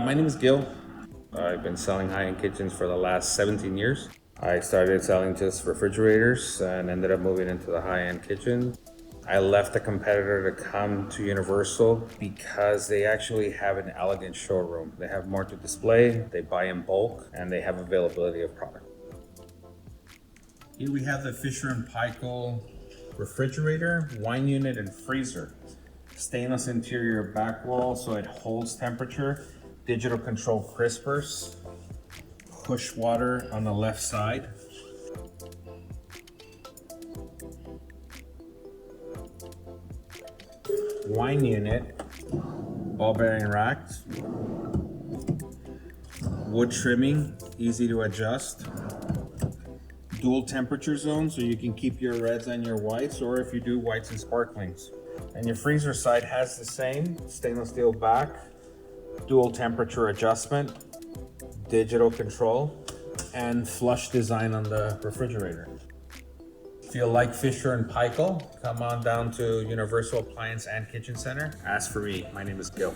My name is Gil. I've been selling high-end kitchens for the last 17 years. I started selling just refrigerators and ended up moving into the high-end kitchen. I left a competitor to come to Universal because they actually have an elegant showroom. They have more to display, they buy in bulk, and they have availability of product. Here we have the Fisher Paykel refrigerator, wine unit, and freezer. Stainless interior back wall so it holds temperature. Digital control crispers. Push water on the left side. Wine unit, ball bearing racks. Wood trimming, easy to adjust. Dual temperature zone so you can keep your reds and your whites, or if you do whites and sparklings. And your freezer side has the same stainless steel back, dual temperature adjustment, digital control, and flush design on the refrigerator. If you like Fisher Paykel, come on down to Universal Appliance and Kitchen Center. Ask for me. My name is Gil.